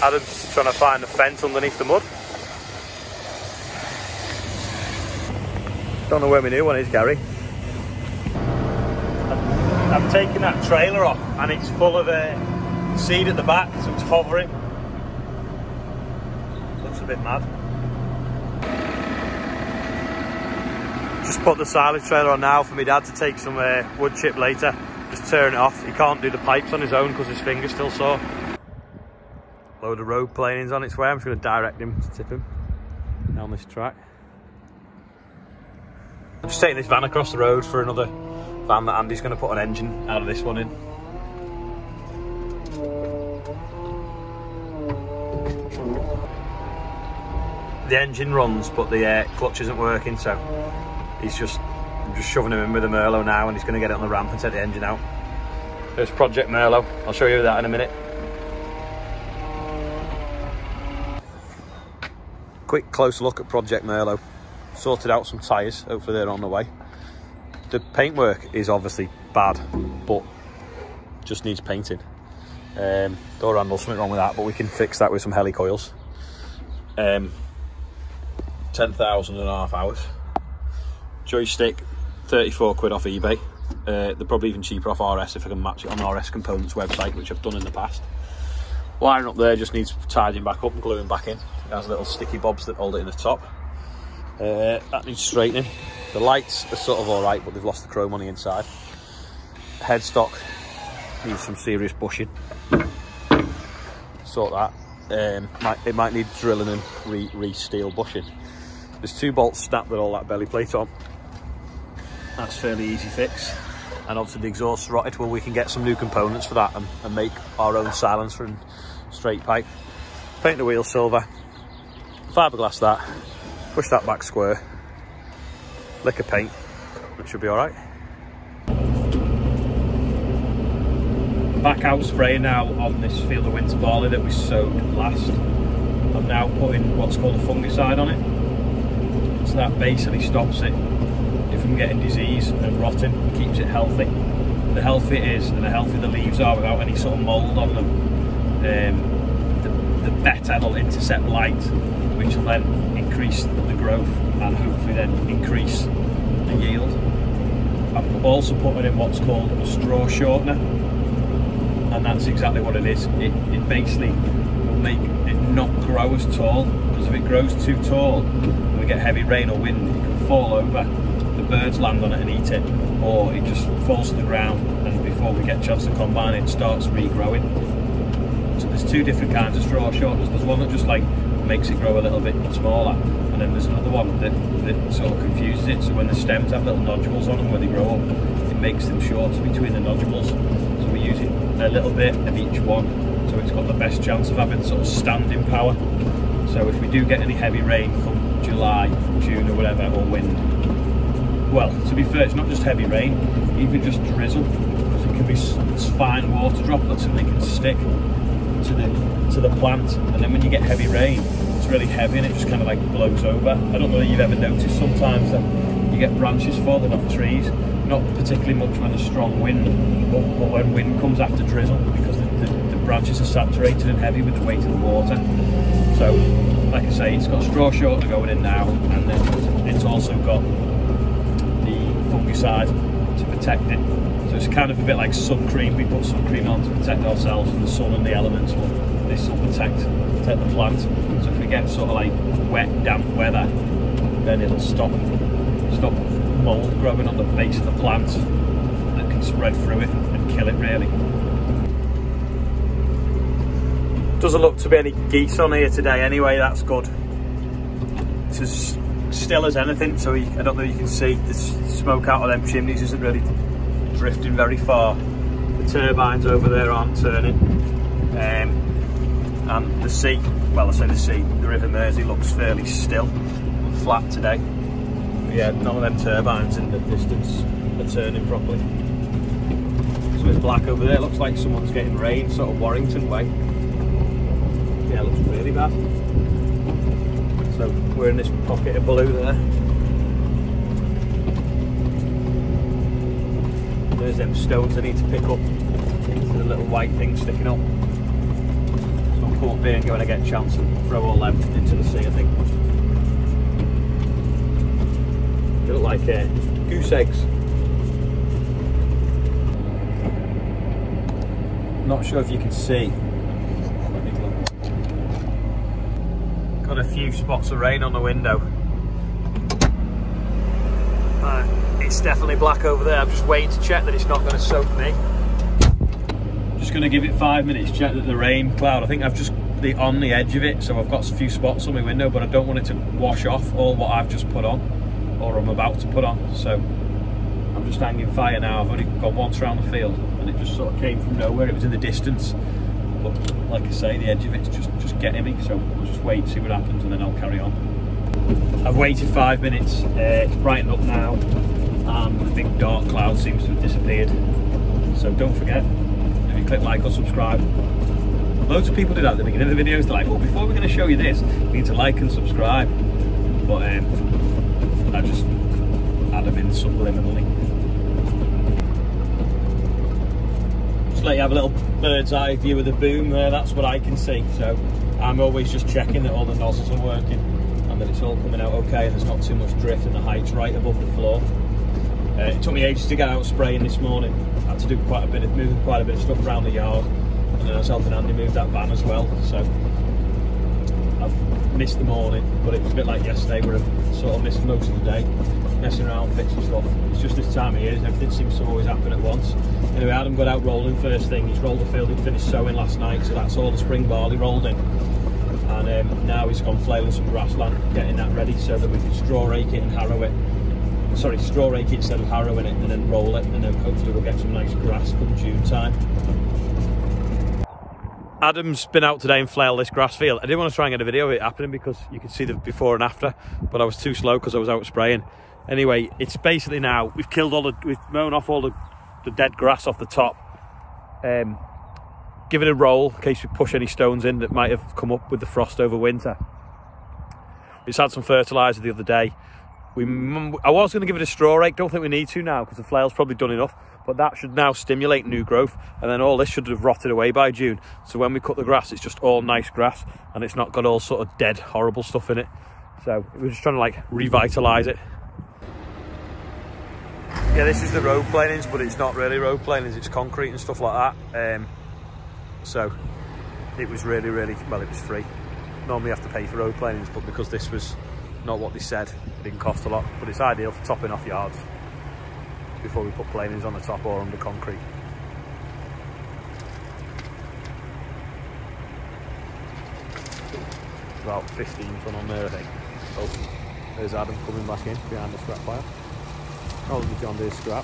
Adam's trying to find the fence underneath the mud. Don't know where my new one is, Gary. I've taken that trailer off and it's full of seed at the back, so it's hovering. Looks a bit mad. Just put the silage trailer on now for my dad to take some wood chip later. Just turn it off. He can't do the pipes on his own because his finger's still sore. Load of road planings on its way. I'm just going to direct him to tip him down this track. I'm just taking this van across the road for another van that Andy's going to put an engine out of this one in. The engine runs, but the clutch isn't working, so I'm just shoving him in with a Merlot now, and he's going to get it on the ramp and take the engine out. There's Project Merlot. I'll show you that in a minute. Quick close look at Project Merlot. Sorted out some tyres, hopefully they're on the way. The paintwork is obviously bad, but just needs painting. Door handle, something wrong with that, but we can fix that with some heli coils. 10,500 hours. Joystick, 34 quid off eBay. They're probably even cheaper off RS if I can match it on RS Components website, which I've done in the past. Wiring up there just needs tidying back up and gluing back in. It has little sticky bobs that hold it in the top. That needs straightening. The lights are sort of alright, but they've lost the chrome on the inside. Headstock needs some serious bushing. Sort that. It might need drilling and re-steel bushing. There's 2 bolts snapped with all that belly plate on. That's fairly easy fix. And obviously the exhaust's rotted. Well, we can get some new components for that and make our own silencer and straight pipe. Paint the wheel silver. Fiberglass that. Push that back square. Lick of paint. It should be alright. Back out spraying now on this field of winter barley that we sowed last. I'm now putting what's called a fungicide on it. So that basically stops it from getting disease and rotting, and keeps it healthy. The healthier it is and the healthier the leaves are without any sort of mould on them, the better they'll intercept light, which will then increase the growth and hopefully then increase the yield. I'm also putting in what's called a straw shortener, and that's exactly what it is. It basically will make it not grow as tall, because if it grows too tall and we get heavy rain or wind, it can fall over. The birds land on it and eat it, or it just falls to the ground, and before we get a chance to combine it starts regrowing. So there's 2 different kinds of straw shorteners. There's one that just like makes it grow a little bit smaller, and then there's another one that sort of confuses it, so when the stems have little nodules on them where they grow up, it makes them shorter between the nodules. So we're using a little bit of each one, so it's got the best chance of having sort of standing power. So if we do get any heavy rain come July, June or whatever, or wind, well, to be fair, it's not just heavy rain, even just drizzle, because it can be fine water droplets and they can stick to the plant, and then when you get heavy rain, it's really heavy and it just kind of like blows over. I don't know if you've ever noticed sometimes that you get branches falling off trees, not particularly much when there's strong wind, but when wind comes after drizzle, because the branches are saturated and heavy with the weight of the water. So, like I say, it's got a straw shortener going in now, and then it's also got fungicide to protect it. So it's kind of a bit like sun cream. We put sun cream on to protect ourselves from the sun and the elements. Well, this will protect the plant. So if we get sort of like wet, damp weather, then it'll stop mould growing on the base of the plant that can spread through it and kill it really. Doesn't look to be any geese on here today anyway, that's good. It's as still as anything, so I don't know if you can see the smoke out of them chimneys isn't really drifting very far. The turbines over there aren't turning, and the sea, well I say the sea, the River Mersey looks fairly still and flat today. But yeah, none of them turbines in the distance are turning properly. So it's black over there, looks like someone's getting rain, sort of Warrington way. Yeah, it looks really bad. So we're in this pocket of blue there. There's them stones I need to pick up. The little white thing sticking up. So I'll put little bit and go when I get a chance and throw all them into the sea, I think. They look like goose eggs. Not sure if you can see. Got a few spots of rain on the window. It's definitely black over there. I'm just waiting to check that it's not going to soak me. Just going to give it 5 minutes, check that the rain cloud, I think I've just on the edge of it, so I've got a few spots on my window, but I don't want it to wash off all what I've just put on, or I'm about to put on. So I'm just hanging fire now. I've only gone once around the field and it just sort of came from nowhere. It was in the distance, but like I say, the edge of it's just getting me, so I'll just wait and see what happens and then I'll carry on. I've waited 5 minutes, it's brightened up now and the big dark cloud seems to have disappeared. So don't forget, if you click like or subscribe. Loads of people do that at the beginning of the videos. They're like, well, before we're going to show you this, you need to like and subscribe. But I just add them in subliminally. Just let you have a little bird's eye view of the boom there. That's what I can see. So I'm always just checking that all the nozzles are working and that it's all coming out okay and there's not too much drift and the height's right above the floor. It took me ages to get out spraying this morning. I had to do moving quite a bit of stuff around the yard, and then I was helping Andy move that van as well. So I've missed the morning, but it was a bit like yesterday where I sort of missed most of the day, messing around, fixing stuff. It's just this time of year, everything seems to always happen at once. Anyway, Adam got out rolling first thing. He's rolled the field, he finished sowing last night, so that's all the spring barley rolled in. And now he's gone flailing some grassland, getting that ready so that we can straw rake it and harrow it. Sorry, straw rake it instead of harrowing it and then roll it, and then hopefully we'll get some nice grass come June time. Adam's been out today and flailed this grass field. I didn't want to try and get a video of it happening because you could see the before and after, but I was too slow because I was out spraying. Anyway, it's basically now, we've mown off all the dead grass off the top. Give it a roll in case we push any stones in that might have come up with the frost over winter. It's had some fertiliser the other day. I was going to give it a straw rake, don't think we need to now because the flail's probably done enough, but that should now stimulate new growth, and then all this should have rotted away by June. So when we cut the grass, it's just all nice grass and it's not got all sort of dead, horrible stuff in it. So we're just trying to like revitalise it. Yeah, this is the road planings, but it's not really road planings, it's concrete and stuff like that. So it was really, well, it was free. Normally you have to pay for road planings, but because this was not what they said, it didn't cost a lot, but it's ideal for topping off yards before we put planings on the top or under concrete. About 15 ton on there, I think. Oh, there's Adam coming back in behind the scrap pile. Oh, the John Deere scrap.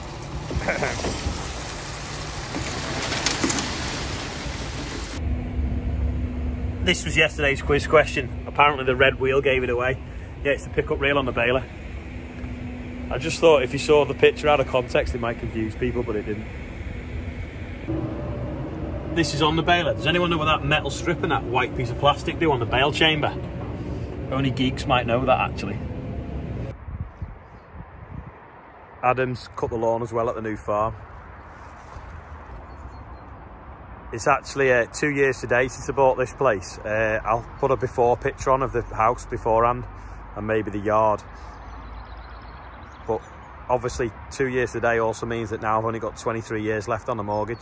This was yesterday's quiz question. Apparently the red wheel gave it away. Yeah, it's the pickup reel on the baler. I just thought if you saw the picture out of context, it might confuse people, but it didn't. This is on the baler. Does anyone know what that metal strip and that white piece of plastic do on the bale chamber? Only geeks might know that, actually. Adam's cut the lawn as well at the new farm. It's actually 2 years today since I bought this place. I'll put a before picture on of the house beforehand and maybe the yard. But obviously 2 years today also means that now I've only got 23 years left on the mortgage.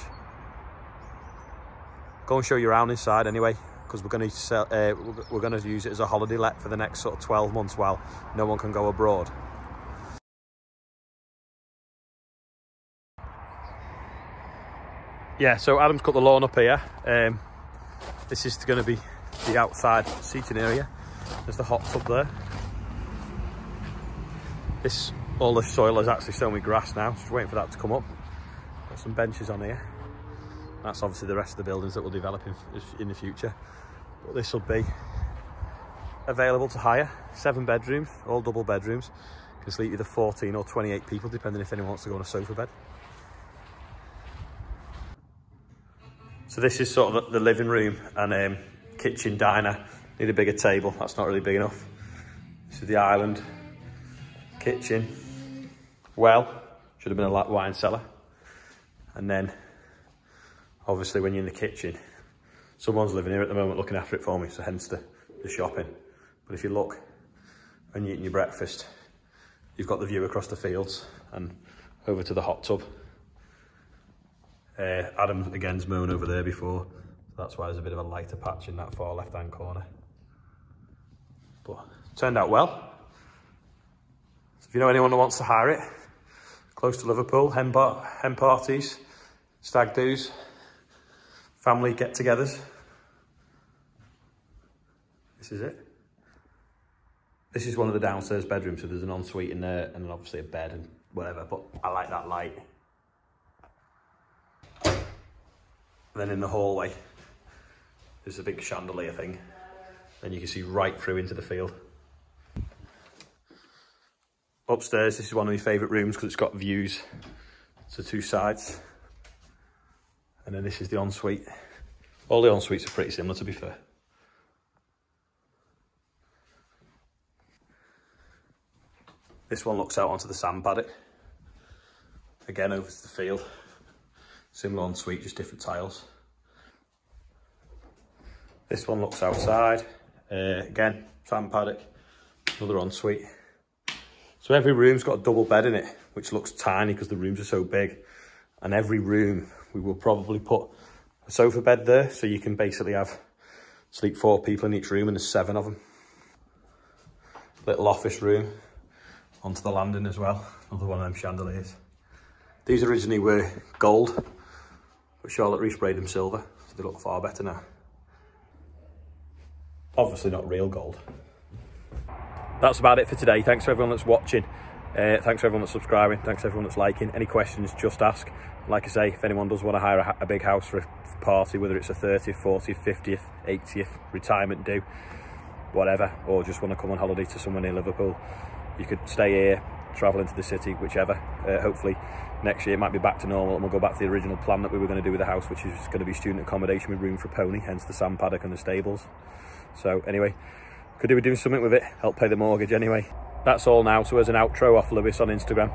Go and show you around inside anyway, because we're going to use it as a holiday let for the next sort of 12 months while no one can go abroad. Yeah, so Adam's cut the lawn up here. This is going to be the outside seating area. There's the hot tub there. All the soil is actually sown with grass now, just waiting for that to come up. Got some benches on here. That's obviously the rest of the buildings that we'll develop in the future. But this will be available to hire. 7 bedrooms, all double bedrooms. Can sleep either 14 or 28 people, depending if anyone wants to go on a sofa bed. So this is sort of the living room and kitchen diner. Need a bigger table, that's not really big enough. This is the island, kitchen, well, should have been a wine cellar. And then, obviously when you're in the kitchen, Someone's living here at the moment looking after it for me, so hence the shopping. But if you look, when you're eating your breakfast, you've got the view across the fields and over to the hot tub. Adam again's mown over there before, so that's why there's a bit of a lighter patch in that far left hand corner. But turned out well. So if you know anyone that wants to hire it, close to Liverpool, hen parties, stag do's, family get-togethers. This is it. This is one of the downstairs bedrooms, so there's an ensuite in there and then obviously a bed and whatever, but I like that light. Then in the hallway, there's a big chandelier thing. Then you can see right through into the field. Upstairs, this is one of my favourite rooms because it's got views to two sides. And then this is the ensuite. All the ensuites are pretty similar, to be fair. This one looks out onto the sand paddock. Again, over to the field. Similar ensuite, just different tiles. This one looks outside. Again, sand paddock, another ensuite. So every room's got a double bed in it, which looks tiny because the rooms are so big. And every room, we will probably put a sofa bed there, so you can basically sleep 4 people in each room, and there's 7 of them. Little office room onto the landing as well. Another one of them chandeliers. These originally were gold, but Charlotte resprayed them silver, so they look far better now. Obviously not real gold. That's about it for today. Thanks to everyone that's watching. Thanks to everyone that's subscribing. Thanks to everyone that's liking. Any questions, just ask. Like I say, if anyone does want to hire a big house for a party, whether it's a 30th, 40th, 50th, 80th, retirement do, whatever, or just want to come on holiday to somewhere near Liverpool, you could stay here, travel into the city, whichever. Hopefully next year it might be back to normal and we'll go back to the original plan that we were going to do with the house, which is going to be student accommodation with room for a pony, hence the sand paddock and the stables. So anyway, could do with doing something with it, help pay the mortgage anyway. That's all now, so as an outro, off Lewis on Instagram.